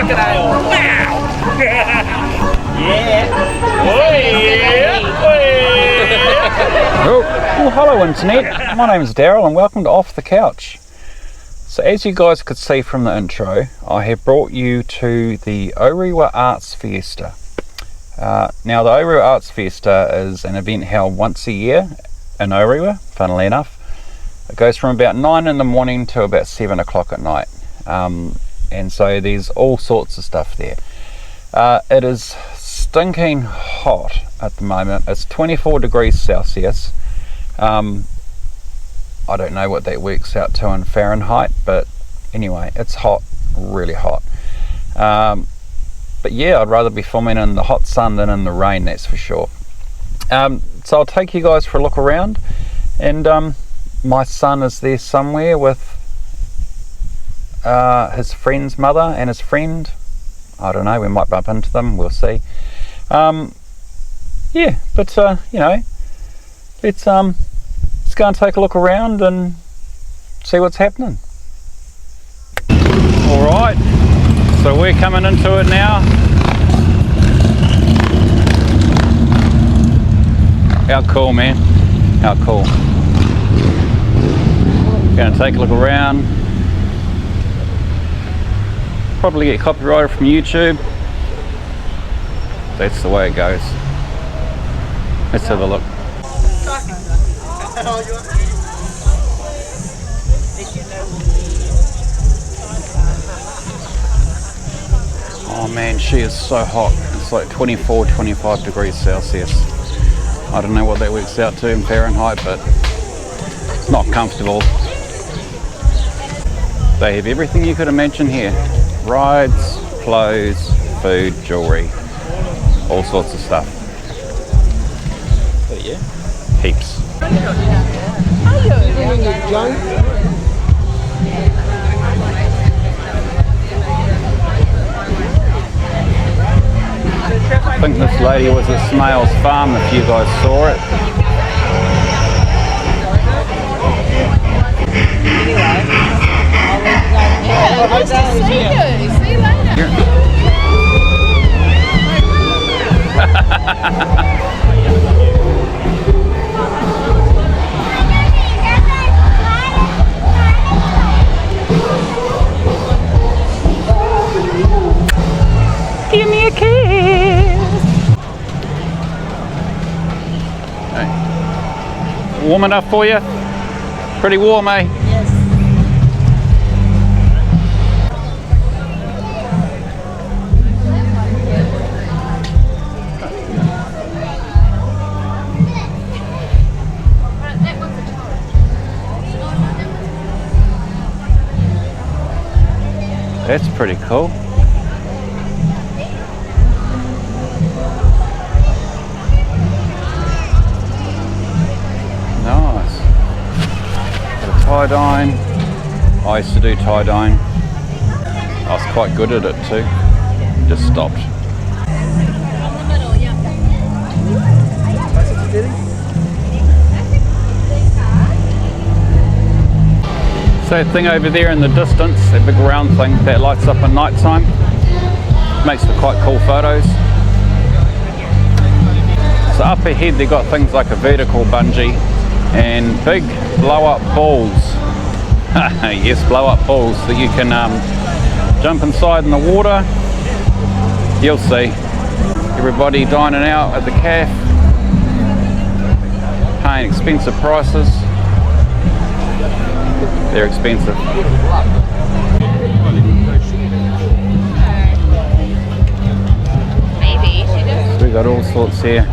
crocodile. Wow! Yeah! Oh yeah! Oh, well, hello Internet. My name is Daryl and welcome to Off the Couch. So as you guys could see from the intro, I have brought you to the Orewa Arts Fiesta. Now the Orewa Arts Fiesta is an event held once a year in Orewa, funnily enough. It goes from about 9 in the morning to about 7 o'clock at night. And so there's all sorts of stuff there. It is stinking hot at the moment. It's 24 degrees Celsius. I don't know what that works out to in Fahrenheit, but anyway, it's hot, really hot. But yeah, I'd rather be filming in the hot sun than in the rain, that's for sure. So I'll take you guys for a look around, and my son is there somewhere with his friend's mother and his friend. I don't know, we might bump into them, we'll see. Yeah, but you know, let's go and take a look around and see what's happening. Alright, so we're coming into it now. How cool, man, how cool. Gonna take a look around. Probably get copyrighted from YouTube. That's the way it goes. Let's have a look. Oh man, she is so hot. It's like 24, 25 degrees Celsius. I don't know what that works out to in Fahrenheit, but it's not comfortable. They have everything you could imagine here. Rides, clothes, food, jewellery, all sorts of stuff. But yeah, heaps. I think this lady was at Snail's Farm, if you guys saw it. Nice to see you. See you later. Give me a kiss. Hey. Warm enough for you? Pretty warm, eh? That's pretty cool. Nice. Got a tie-dyeing. I used to do tie-dyeing. I was quite good at it too. Just stopped. So that thing over there in the distance, that big round thing that lights up at night time, makes for quite cool photos. So up ahead they've got things like a vertical bungee and big blow up balls. Yes, blow up balls that you can jump inside in the water. You'll see. Everybody dining out at the cafe, paying expensive prices. They're expensive. Maybe. So we got all sorts here.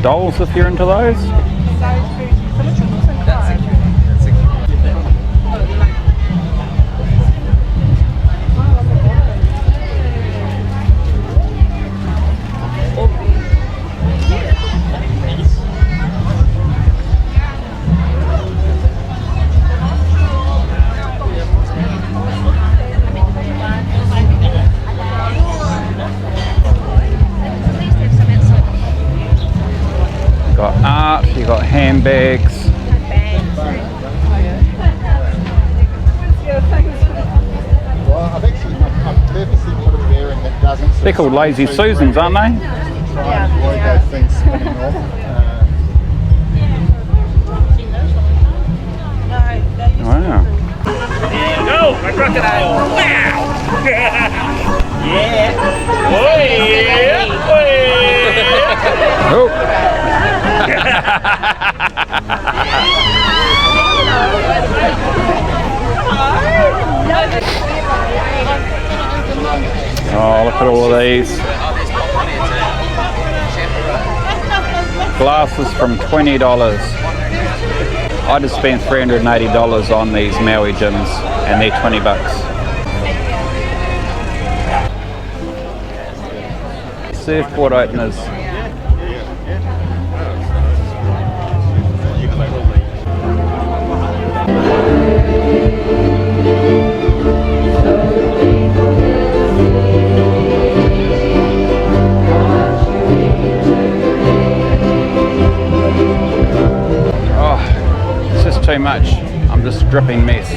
Dolls if you're into those. They're called Lazy Susans, aren't they? Wow. Go, my crocodile. Wow. Yeah. Oh, yeah. Oh. Oh, look at all of these. Glasses from $20. I just spent $380 on these Maui gyms and they're $20. Surfboard openers. Too much. I'm just a dripping mess.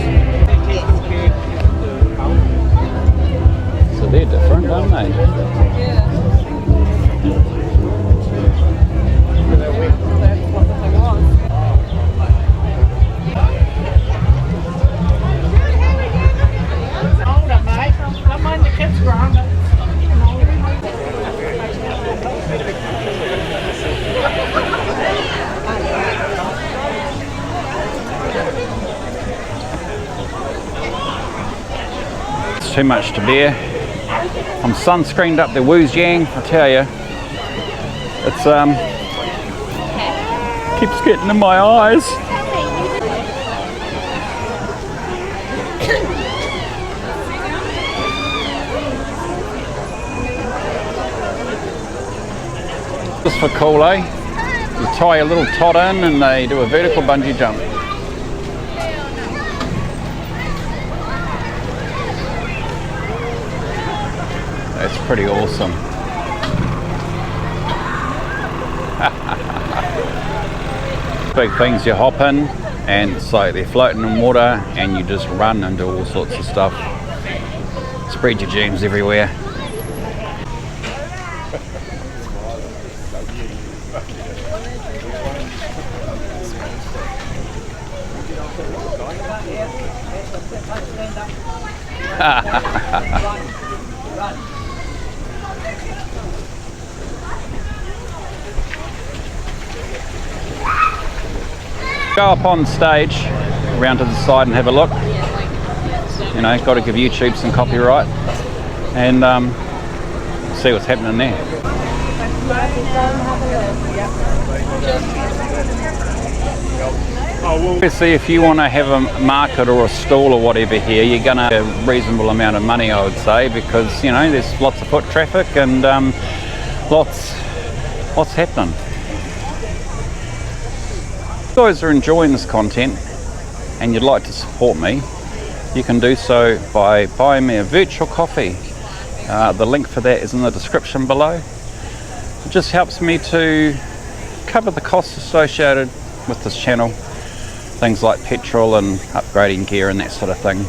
So they're different, aren't they? Hold up, mate. Don't mind the kids growing. Too much to bear. I'm sunscreened up the woos yang, I tell you. It's keeps getting in my eyes. Just for cool, eh? You tie a little tot in and they do a vertical bungee jump. That's pretty awesome. Big things you hop in and it's like they're floating in water and you just run and do all sorts of stuff. Spread your germs everywhere. Go up on stage, around to the side and have a look. You know, got to give YouTube some copyright and see what's happening there. Obviously, if you want to have a market or a stall or whatever here, you're going to have a reasonable amount of money, I would say, because you know there's lots of foot traffic and lots happening. If you guys are enjoying this content and you'd like to support me, you can do so by buying me a virtual coffee. The link for that is in the description below. It just helps me to cover the costs associated with this channel, things like petrol and upgrading gear and that sort of thing.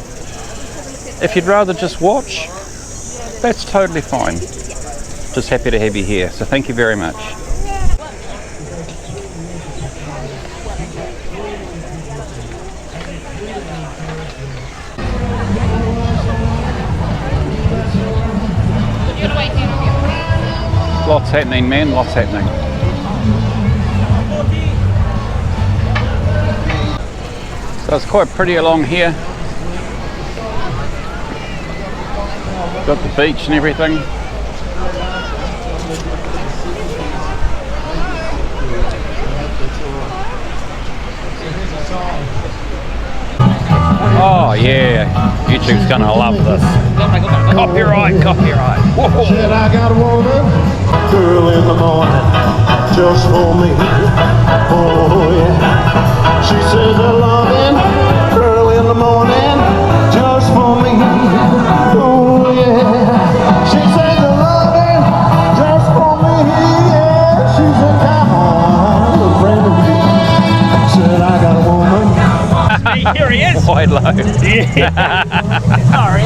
If you'd rather just watch, that's totally fine. Just happy to have you here, so thank you very much. Lots happening, man, lots happening. So it's quite pretty along here. Got the beach and everything. Oh yeah, YouTube's gonna love this. Copyright, copyright. Whoa. Said I got a woman, girl in the morning, just for me. Oh yeah. She says I love him, girl in the morning, just for me. Oh yeah. She says I love him, just for me. Yeah. She said come on, a friend of me. Said I got a woman. Hey, here he is. Wide load. Sorry.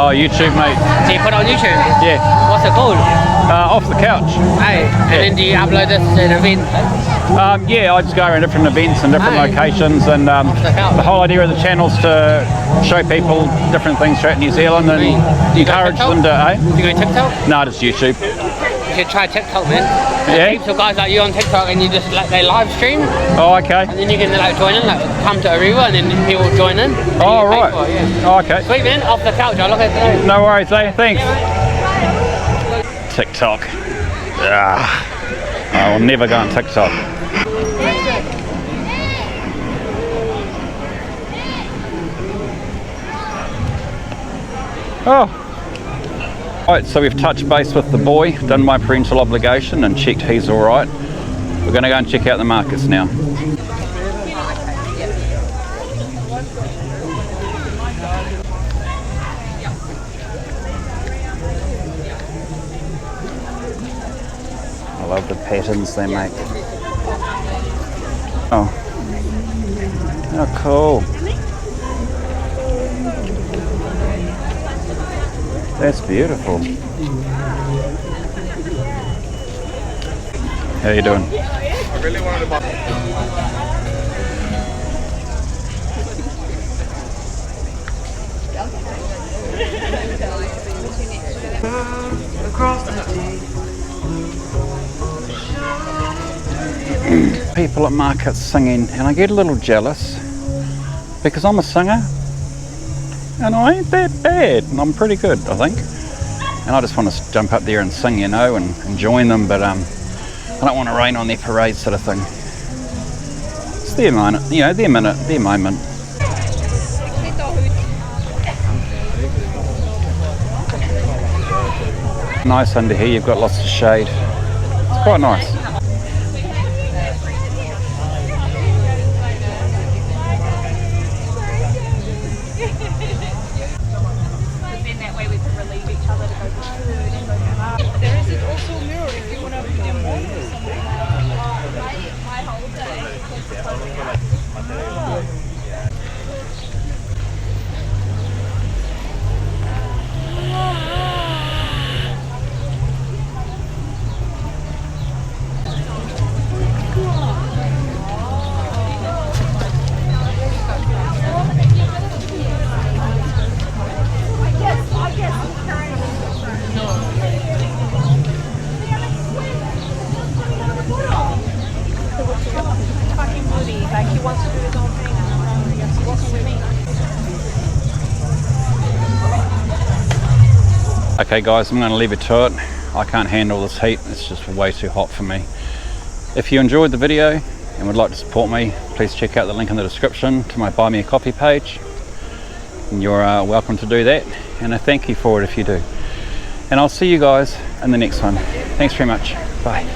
Oh, YouTube, mate. So you put it on YouTube? Yeah. What's it called? Off the couch. Hey, and then do you upload this to an event? Yeah, I just go around different events and different Hey. locations, and the whole idea of the channel is to show people different things throughout New Zealand and Do you go encourage TikTok? them to. Do you go TikTok? No, just YouTube. You should try TikTok, man. Yeah? Heaps of guys like you on TikTok, and you just like they live stream, and Oh, okay. then you can like join in, like come to Orewa, and then people join in. and Oh, you get paid right. for it, yeah. Oh, okay. Sweet, man. Off the couch. I'll look at it. No worries, eh? Thanks. TikTok. I will never go on TikTok. Oh. Right, so we've touched base with the boy, done my parental obligation and checked he's alright. We're going to go and check out the markets now. I love the patterns they make. Oh. Oh, cool. That's beautiful. How you doing? I really wanted to buy. People at markets singing, and I get a little jealous because I'm a singer and I ain't that bad, and I'm pretty good, I think. And I just want to jump up there and sing, you know, and join them, but I don't want to rain on their parade, sort of thing. It's their moment, you know, their minute, their moment. Nice under here, you've got lots of shade. It's quite nice. Then that way we can relieve each other to go to food and go to art. There is also a mirror if you want to put them on or something. My whole day. Fucking Woody, like he wants to do his own thing and he has to work with me. Okay guys, I'm going to leave it to it. I can't handle this heat, it's just way too hot for me. If you enjoyed the video and would like to support me, please check out the link in the description to my Buy Me a Coffee page. And you're welcome to do that, and I thank you for it if you do. And I'll see you guys in the next one. Thanks very much. Bye.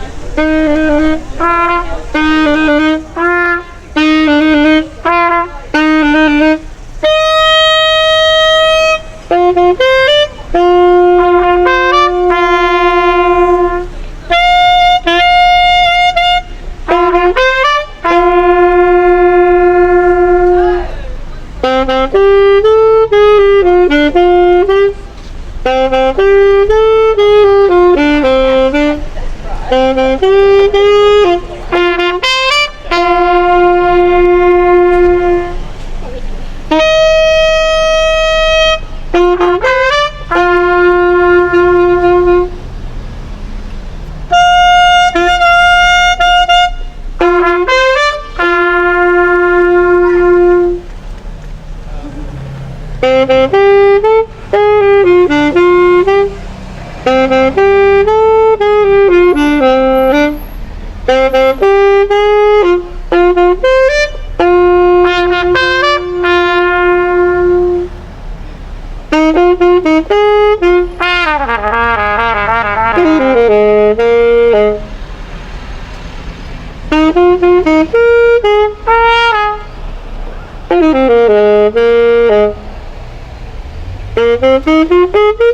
Thank you.